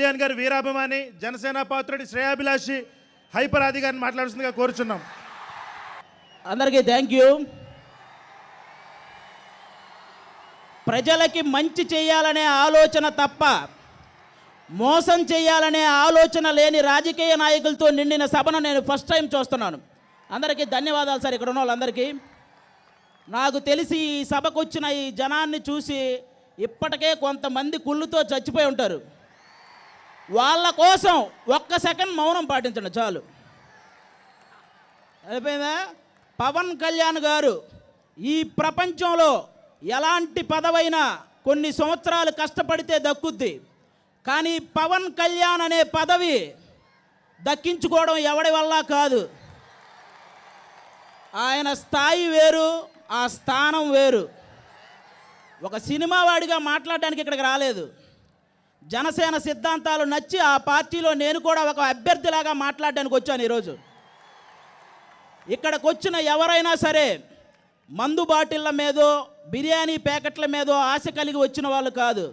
కళ్యాణ్ గారి వీరాభిమాని జనసేన పాత్రుడి శ్రేయాభిలాషి హైపర్ ఆది గారిని మాట్లాడుతుందిగా కోరుచున్నాం. అందరికీ థ్యాంక్ యూ. ప్రజలకి మంచి చేయాలనే ఆలోచన తప్ప మోసం చేయాలనే ఆలోచన లేని రాజకీయ నాయకులతో నిండిన సభను నేను ఫస్ట్ టైం చూస్తున్నాను. అందరికీ ధన్యవాదాలు సార్. ఇక్కడ ఉన్న వాళ్ళందరికీ నాకు తెలిసి ఈ సభకు వచ్చిన ఈ జనాన్ని చూసి ఇప్పటికే కొంతమంది కుళ్ళుతో చచ్చిపోయి ఉంటారు. వాళ్ళ కోసం ఒక్క సెకండ్ మౌనం పాటించండి చాలు. అయిపోయిందా? పవన్ కళ్యాణ్ గారు ఈ ప్రపంచంలో ఎలాంటి పదవైనా కొన్ని సంవత్సరాలు కష్టపడితే దక్కుద్ది. కానీ పవన్ కళ్యాణ్ అనే పదవి దక్కించుకోవడం ఎవడి వల్ల కాదు. ఆయన స్థాయి వేరు, ఆ స్థానం వేరు. ఒక సినిమా వాడిగా మాట్లాడడానికి ఇక్కడికి రాలేదు. జనసేన సిద్ధాంతాలు నచ్చి ఆ పార్టీలో నేను కూడా ఒక అభ్యర్థిలాగా మాట్లాడడానికి వచ్చాను ఈరోజు. ఇక్కడికి వచ్చిన ఎవరైనా సరే మందు బాటిళ్ళ మీదో బిర్యానీ ప్యాకెట్ల మీదో ఆశ కలిగి వచ్చిన వాళ్ళు కాదు.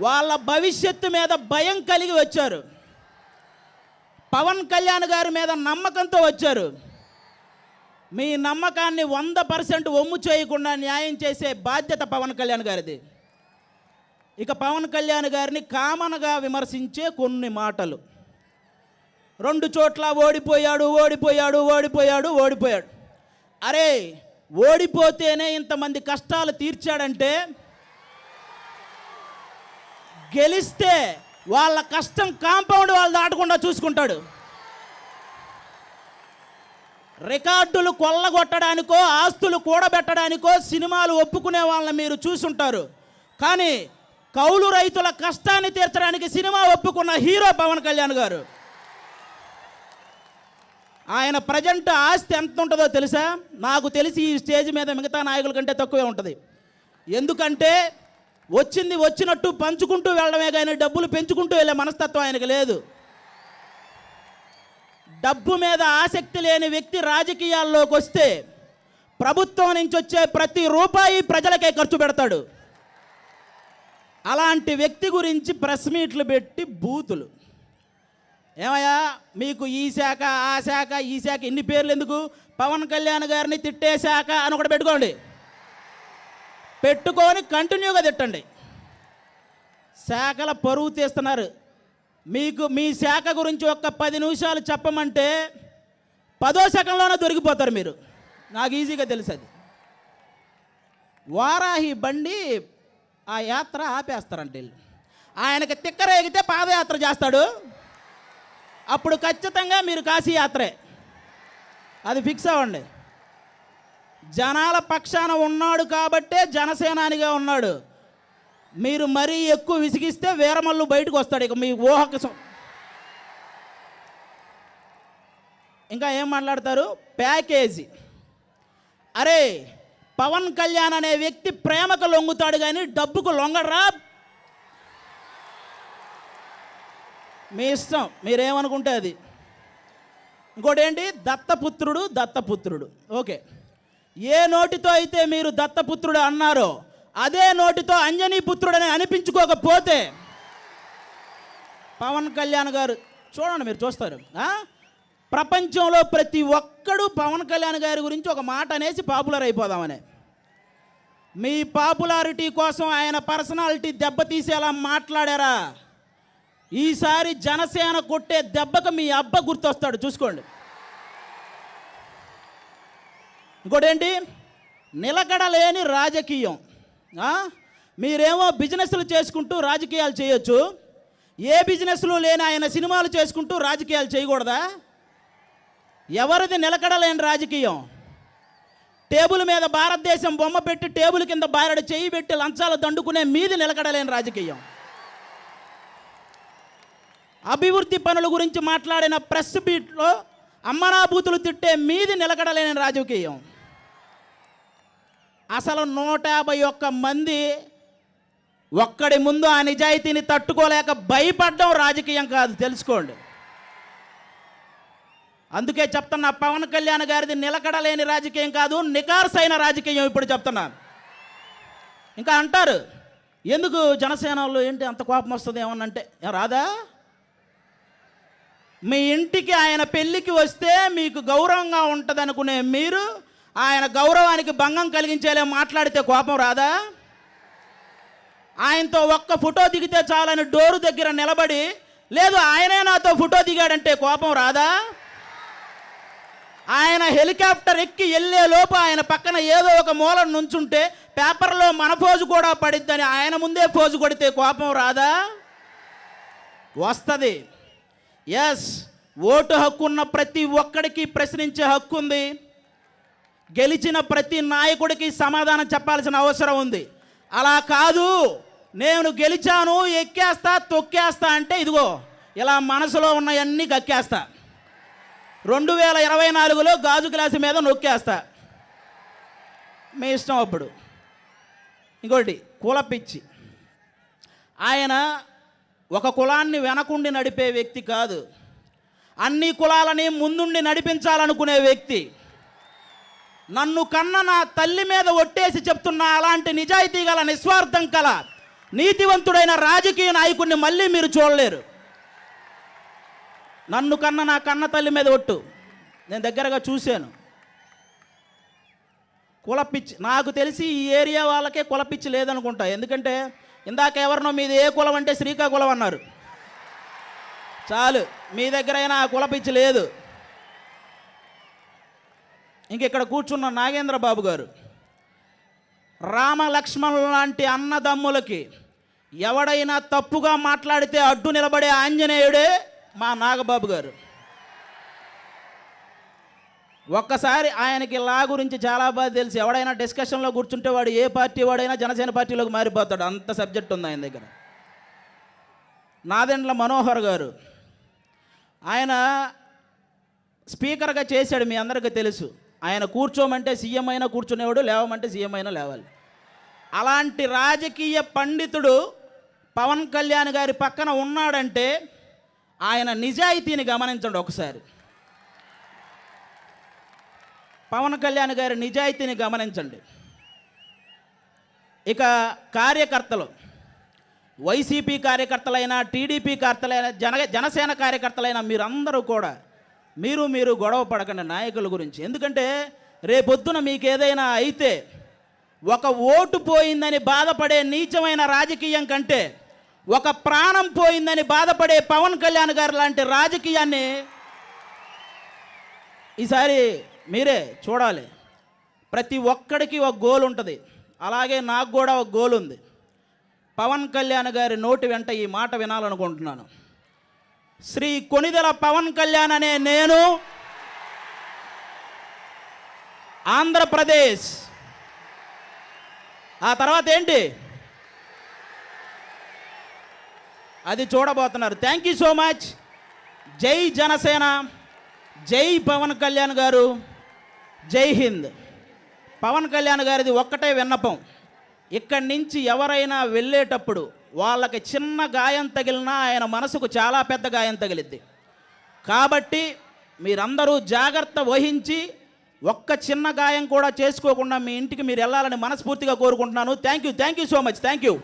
వాళ్ళ భవిష్యత్తు మీద భయం కలిగి వచ్చారు. పవన్ కళ్యాణ్ గారి మీద నమ్మకంతో వచ్చారు. మీ నమ్మకాన్ని 100% ఒమ్ము చేయకుండా న్యాయం చేసే బాధ్యత పవన్ కళ్యాణ్ గారిది. ఇక పవన్ కళ్యాణ్ గారిని కామన్గా విమర్శించే కొన్ని మాటలు. 2 చోట్ల ఓడిపోయాడు ఓడిపోయాడు ఓడిపోయాడు ఓడిపోయాడు. అరే ఓడిపోతేనే ఇంతమంది కష్టాలు తీర్చాడంటే గెలిస్తే వాళ్ళ కష్టం కాంపౌండ్ వాళ్ళు దాటకుండా చూసుకుంటాడు. రికార్డులు కొల్లగొట్టడానికో ఆస్తులు కూడబెట్టడానికో సినిమాలు ఒప్పుకునే వాళ్ళని మీరు చూసుంటారు. కానీ కౌలు రైతుల కష్టాన్ని తీర్చడానికి సినిమా ఒప్పుకున్న హీరో పవన్ కళ్యాణ్ గారు. ఆయన ప్రజెంట్ ఆస్తి ఎంత ఉంటుందో తెలుసా? నాకు తెలిసి ఈ స్టేజ్ మీద మిగతా నాయకుల కంటే తక్కువే ఉంటుంది. ఎందుకంటే వచ్చింది వచ్చినట్టు పంచుకుంటూ వెళ్ళడమే కానీ డబ్బులు పెంచుకుంటూ వెళ్ళే మనస్తత్వం ఆయనకు లేదు. డబ్బు మీద ఆసక్తి లేని వ్యక్తి రాజకీయాల్లోకి వస్తే ప్రభుత్వం నుంచి వచ్చే ప్రతి రూపాయి ప్రజలకే ఖర్చు పెడతాడు. అలాంటి వ్యక్తి గురించి ప్రెస్ మీట్లు పెట్టి బూతులు. ఏమయ్యా మీకు ఈ శాఖ ఆ శాఖ ఈ శాఖ ఇన్ని పేర్లు ఎందుకు? పవన్ కళ్యాణ్ గారిని తిట్టే శాఖ అని ఒకటి పెట్టుకోండి. పెట్టుకొని కంటిన్యూగా తిట్టండి. శాఖల పరువు తీస్తున్నారు. మీకు మీ శాఖ గురించి ఒక్క 10 నిమిషాలు చెప్పమంటే 10వ సెకండ్లోనే దొరికిపోతారు మీరు. నాకు ఈజీగా తెలుసు అది. వారాహి బండి ఆ యాత్ర ఆపేస్తారంటే ఆయనకి తిక్కరేగితే పాదయాత్ర చేస్తాడు. అప్పుడు ఖచ్చితంగా మీరు కాశీ యాత్రే. అది ఫిక్స్ అవ్వండి. జనాల పక్షాన ఉన్నాడు కాబట్టే జనసేనానిగా ఉన్నాడు. మీరు మరీ ఎక్కువ విసిగిస్తే వీరమల్లు బయటకు వస్తాడు. ఇక మీ ఊహకు ఇంకా ఏం మాట్లాడతారు? ప్యాకేజీ. అరే పవన్ కళ్యాణ్ అనే వ్యక్తి ప్రేమకు లొంగుతాడు కానీ డబ్బుకు లొంగడరా. మీ ఇష్టం, మీరేమనుకుంటే అది. ఇంకోటి ఏంటి? దత్తపుత్రుడు దత్తపుత్రుడు. ఓకే, ఏ నోటితో అయితే మీరు దత్తపుత్రుడు అన్నారో అదే నోటితో అంజనీ పుత్రుడని అనిపించుకోకపోతే పవన్ కళ్యాణ్ గారు చూడండి, మీరు చూస్తారు. ప్రపంచంలో ప్రతి ఒక్కడు పవన్ కళ్యాణ్ గారి గురించి ఒక మాట అనేసి పాపులర్ అయిపోదామని. మీ పాపులారిటీ కోసం ఆయన పర్సనాలిటీ దెబ్బతీసేలా మాట్లాడారా? ఈసారి జనసేన కొట్టే దెబ్బకు మీ అబ్బ గుర్తొస్తాడు, చూసుకోండి. ఇంకోటేంటి? నిలకడలేని రాజకీయం. మీరేమో బిజినెస్లు చేసుకుంటూ రాజకీయాలు చేయొచ్చు. ఏ బిజినెస్లు లేని ఆయన సినిమాలు చేసుకుంటూ రాజకీయాలు చేయకూడదా? ఎవరిది నిలకడలేని రాజకీయం? టేబుల్ మీద భారతదేశం బొమ్మ పెట్టి టేబుల్ కింద బారెడు చేయి పెట్టి లంచాలు దండుకునే మీది నిలకడలేని రాజకీయం. అభివృద్ధి పనుల గురించి మాట్లాడిన ప్రెస్ బీట్లో అమ్మనాభూతులు తిట్టే మీది నిలకడలేని రాజకీయం. అసలు 151 మంది ఒక్కడి ముందు ఆ నిజాయితీని తట్టుకోలేక భయపడడం రాజకీయం కాదు, తెలుసుకోండి. అందుకే చెప్తున్నా, పవన్ కళ్యాణ్ గారిది నిలకడలేని రాజకీయం కాదు, నికార్సైన రాజకీయం. ఇప్పుడు చెప్తున్నా. ఇంకా అంటారు ఎందుకు జనసేనలో ఏంటి అంత కోపం వస్తుంది ఏమన్నంటే రాదా? మీ ఇంటికి ఆయన పెళ్ళికి వస్తే మీకు గౌరవంగా ఉంటుంది అనుకునే మీరు ఆయన గౌరవానికి భంగం కలిగించేలా మాట్లాడితే కోపం రాదా? ఆయనతో ఒక్క ఫోటో దిగితే చాలని డోరు దగ్గర నిలబడి లేదు ఆయనే నాతో ఫోటో దిగాడంటే కోపం రాదా? ఆయన హెలికాప్టర్ ఎక్కి వెళ్ళే లోపు ఆయన పక్కన ఏదో ఒక మూల నుంచుంటే పేపర్లో మన ఫోజు కూడా పడిద్దని ఆయన ముందే ఫోజు కొడితే కోపం రాదా? వస్తుంది. ఎస్, ఓటు హక్కు ఉన్న ప్రతి ఒక్కడికి ప్రశ్నించే హక్కు ఉంది. గెలిచిన ప్రతి నాయకుడికి సమాధానం చెప్పాల్సిన అవసరం ఉంది. అలా కాదు నేను గెలిచాను ఎక్కేస్తా తొక్కేస్తా అంటే ఇదిగో ఇలా మనసులో ఉన్నవన్నీ కక్కేస్తా. 2024లో గాజు గ్లాసు మీద నొక్కేస్తా. మీ ఇష్టం. అప్పుడు ఇంకోటి కులపిచ్చి. ఆయన ఒక కులాన్ని వెనకుండి నడిపే వ్యక్తి కాదు, అన్ని కులాలని ముందుండి నడిపించాలనుకునే వ్యక్తి. నన్ను కన్న నా తల్లి మీద ఒట్టేసి చెప్తున్నా, అలాంటి నిజాయితీ గల నిస్వార్థం కల నీతివంతుడైన రాజకీయ నాయకుడిని మళ్ళీ మీరు చూడలేరు. నన్ను కన్న నా కన్న తల్లి మీద ఒట్టు. నేను దగ్గరగా చూశాను. కులపిచ్చి నాకు తెలిసి ఈ ఏరియా వాళ్ళకే కులపిచ్చి లేదనుకుంటా. ఎందుకంటే ఇందాక ఎవరినో మీది ఏ కులం అంటే శ్రీకాకుళం అన్నారు. చాలు, మీ దగ్గరైనా ఆ కులపిచ్చి లేదు. ఇంకెక్కడ కూర్చున్న నాగేంద్ర బాబు గారు, రామ లక్ష్మణుల లాంటి అన్నదమ్ములకి ఎవడైనా తప్పుగా మాట్లాడితే అడ్డు నిలబడే ఆంజనేయుడే మా నాగబాబు గారు. ఒక్కసారి ఆయనకి లా గురించి చాలా బాగా తెలిసి ఎవడైనా డిస్కషన్లో కూర్చుంటే వాడు ఏ పార్టీ వాడైనా జనసేన పార్టీలోకి మారిపోతాడు, అంత సబ్జెక్ట్ ఉంది ఆయన దగ్గర. నాదెండ్ల మనోహర్ గారు, ఆయన స్పీకర్గా చేశాడు, మీ అందరికీ తెలుసు. ఆయన కూర్చోమంటే సీఎం అయినా కూర్చునేవాడు, లేవమంటే సీఎం అయినా లేవాలి. అలాంటి రాజకీయ పండితుడు పవన్ కళ్యాణ్ గారి పక్కన ఉన్నాడంటే ఆయన నిజాయితీని గమనించండి ఒకసారి. పవన్ కళ్యాణ్ గారి నిజాయితీని గమనించండి. ఇక కార్యకర్తలు, వైసీపీ కార్యకర్తలైనా టీడీపీ కార్యకర్తలైనా జనసేన కార్యకర్తలైనా మీరందరూ కూడా మీరు గొడవ పడకండి నాయకుల గురించి. ఎందుకంటే రేపొద్దున మీకు ఏదైనా అయితే ఒక ఓటు పోయిందని బాధపడే నీచమైన రాజకీయం కంటే ఒక ప్రాణం పోయిందని బాధపడే పవన్ కళ్యాణ్ గారు లాంటి రాజకీయాన్ని ఈసారి మీరే చూడాలి. ప్రతి ఒక్కడికి ఒక గోల్ ఉంటుంది. అలాగే నాకు కూడా ఒక గోల్ ఉంది. పవన్ కళ్యాణ్ గారి నోటి వెంట ఈ మాట వినాలనుకుంటున్నాను. శ్రీ కొణిదెల పవన్ కళ్యాణ్ అనే నేను ఆంధ్రప్రదేశ్, ఆ తర్వాత ఏంటి అది చూడబోతున్నారు. Thank you so much. జై జనసేన, జై పవన్ కళ్యాణ్ గారు, జై హింద్. పవన్ కళ్యాణ్ గారిది ఒక్కటే విన్నపం, ఇక్కడి నుంచి ఎవరైనా వెళ్ళేటప్పుడు వాళ్ళకి చిన్న గాయం తగిలినా ఆయన మనసుకు చాలా పెద్ద గాయం తగిలిద్ది. కాబట్టి మీరందరూ జాగ్రత్త వహించి ఒక్క చిన్న గాయం కూడా చేసుకోకుండా మీ ఇంటికి మీరు వెళ్ళాలని మనస్ఫూర్తిగా కోరుకుంటున్నాను. Thank you so much. Thank you.